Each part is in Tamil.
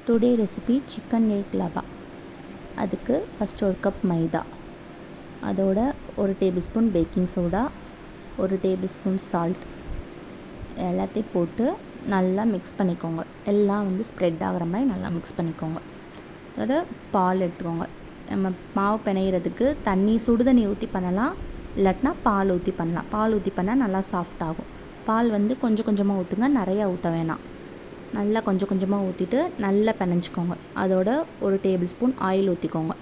டுடே ரெசிபி சிக்கன் எக் லபா. அதுக்கு ஃபஸ்ட்டு ஒரு கப் மைதா, அதோட ஒரு டேபிள் ஸ்பூன் பேக்கிங் சோடா, ஒரு டேபிள் ஸ்பூன் சால்ட் எல்லாத்தையும் போட்டு நல்லா மிக்ஸ் பண்ணிக்கோங்க. எல்லாம் ஸ்ப்ரெட் ஆகிற மாதிரி நல்லா மிக்ஸ் பண்ணிக்கோங்க. அதோட பால் எடுத்துக்கோங்க. நம்ம மாவு பிணையிறதுக்கு சுடு தண்ணி ஊற்றி பண்ணலாம், இல்லாட்டினா பால் ஊற்றி பண்ணலாம். பால் ஊற்றி பண்ணால் நல்லா சாஃப்ட் ஆகும். பால் கொஞ்சம் கொஞ்சமாக ஊற்றுங்க, நிறையா ஊற்ற வேணாம். நல்லா கொஞ்சம் கொஞ்சமாக ஊற்றிட்டு நல்லா பிணைஞ்சிக்கோங்க. அதோட ஒரு டேபிள் ஸ்பூன் ஆயில் ஊற்றிக்கோங்க.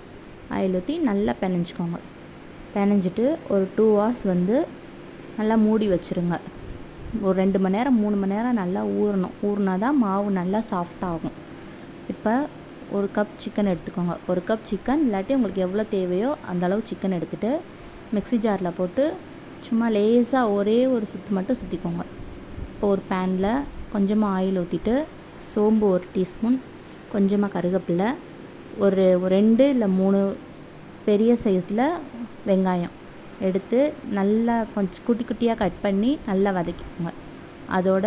ஆயில் ஊற்றி நல்லா பிணைஞ்சிக்கோங்க. பிணைஞ்சிட்டு ஒரு 2 hours நல்லா மூடி வச்சுருங்க. ஒரு 2 மணி நேரம் 3 மணி நேரம் நல்லா ஊறணும். ஊறினா தான் மாவு நல்லா சாஃப்டாகும். இப்போ ஒரு கப் சிக்கன் எடுத்துக்கோங்க. ஒரு கப் சிக்கன் இல்லாட்டி உங்களுக்கு எவ்வளோ தேவையோ அந்தளவு சிக்கன் எடுத்துகிட்டு மிக்ஸி ஜாரில் போட்டு சும்மா லேசாக ஒரே ஒரு சுற்று மட்டும் சுற்றிக்கோங்க. இப்போ ஒரு பேனில் கொஞ்சமாக ஆயில் ஊற்றிட்டு சோம்பு 1 டீஸ்பூன், கொஞ்சமாக கருவேப்பிலை, ஒரு 2 இல்லை 3 பெரிய சைஸில் வெங்காயம் எடுத்து நல்லா கொஞ்சம் குட்டி குட்டியாக கட் பண்ணி நல்லா வதக்கிக்கோங்க. அதோட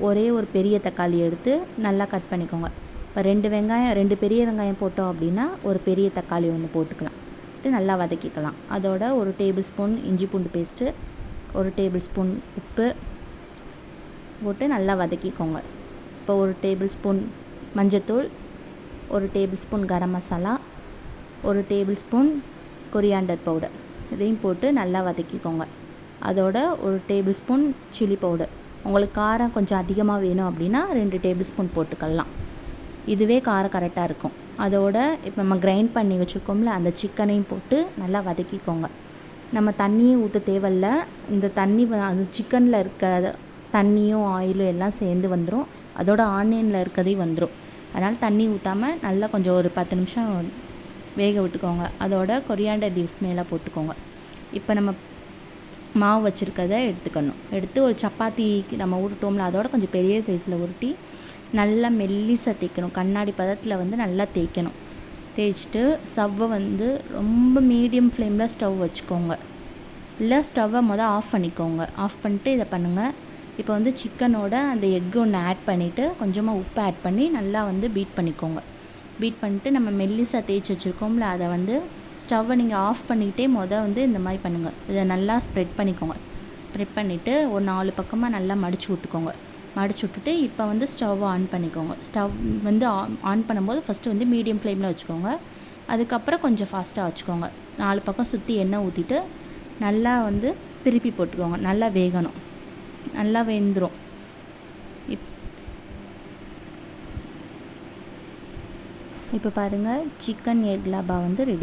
ஒரே ஒரு பெரிய தக்காளி எடுத்து நல்லா கட் பண்ணிக்கோங்க. இப்போ 2 பெரிய வெங்காயம் போட்டோம் அப்படின்னா ஒரு பெரிய தக்காளி 1 போட்டுக்கலாம். நல்லா வதக்கிக்கலாம். அதோட ஒரு டேபிள் ஸ்பூன் இஞ்சி பூண்டு பேஸ்ட்டு, ஒரு டேபிள் ஸ்பூன் உப்பு போட்டு நல்லா வதக்கிக்கோங்க. இப்போ ஒரு டேபிள் ஸ்பூன் மஞ்சத்தூள், ஒரு டேபிள் ஸ்பூன் கரம் மசாலா, ஒரு டேபிள் ஸ்பூன் கொரியாண்டர் பவுடர் இதையும் போட்டு நல்லா வதக்கிக்கோங்க. அதோட ஒரு டேபிள் ஸ்பூன் சில்லி பவுடர். உங்களுக்கு காரம் கொஞ்சம் அதிகமாக வேணும் அப்படின்னா 2 டேபிள் ஸ்பூன் போட்டுக்கலாம். இதுவே காரம் கரெக்டாக இருக்கும். அதோட இப்போ நம்ம கிரைண்ட் பண்ணி வச்சுருக்கோம்ல, அந்த சிக்கனையும் போட்டு நல்லா வதக்கிக்கோங்க. நம்ம தண்ணியே ஊற்ற தேவையில்ல. இந்த தண்ணி அந்த சிக்கனில் இருக்க தண்ணியும் ஆயிலும் எல்லாம் சேர்ந்து வந்துடும். அதோட ஆனியனில் இருக்கிறதையும் வந்துடும். அதனால் தண்ணி ஊற்றாமல் நல்லா கொஞ்சம் ஒரு 10 நிமிஷம் வேக விட்டுக்கோங்க. அதோட கொரியாண்டர் லீவ்ஸ் மேலே போட்டுக்கோங்க. இப்போ நம்ம மாவு வச்சுருக்கதை எடுத்து ஒரு சப்பாத்திக்கு நம்ம உருட்டோம்ல, அதோட கொஞ்சம் பெரிய சைஸில் உருட்டி நல்லா மெல்லிசாக தேய்க்கணும். கண்ணாடி பதத்தில் நல்லா தேய்க்கணும். தேய்ச்சிட்டு ஸ்டவ்வை ரொம்ப மீடியம் ஃப்ளேமில் ஸ்டவ் வச்சுக்கோங்க. இல்லை ஸ்டவ்வை ஆஃப் பண்ணிக்கோங்க. ஆஃப் பண்ணிட்டு இதை பண்ணுங்கள். இப்போ சிக்கனோட அந்த எக்கு ஒன்று ஆட் பண்ணிவிட்டு கொஞ்சமாக உப்பு ஆட் பண்ணி நல்லா பீட் பண்ணிக்கோங்க. பீட் பண்ணிட்டு நம்ம மெல்லிசாக தேய்ச்சி வச்சுருக்கோம்ல, அதை ஸ்டவ்வை நீங்கள் ஆஃப் பண்ணிக்கிட்டே இந்த மாதிரி பண்ணுங்கள். இதை நல்லா ஸ்ப்ரெட் பண்ணிக்கோங்க. ஸ்ப்ரெட் பண்ணிவிட்டு ஒரு 4 பக்கமாக நல்லா மடித்து விட்டுக்கோங்க. மடிச்சு விட்டுட்டு இப்போ ஸ்டவ்வை ஆன் பண்ணிக்கோங்க. ஸ்டவ் ஆன் பண்ணும்போது ஃபஸ்ட்டு மீடியம் ஃப்ளேமில் வச்சுக்கோங்க. அதுக்கப்புறம் கொஞ்சம் ஃபாஸ்ட்டாக வச்சுக்கோங்க. 4 பக்கம் சுற்றி எண்ணெய் ஊற்றிட்டு நல்லா திருப்பி போட்டுக்கோங்க. நல்லா வேகணும். நல்லா வெந்துடும். இப்போ பாருங்கள், சிக்கன் எக் லபா ரெடி.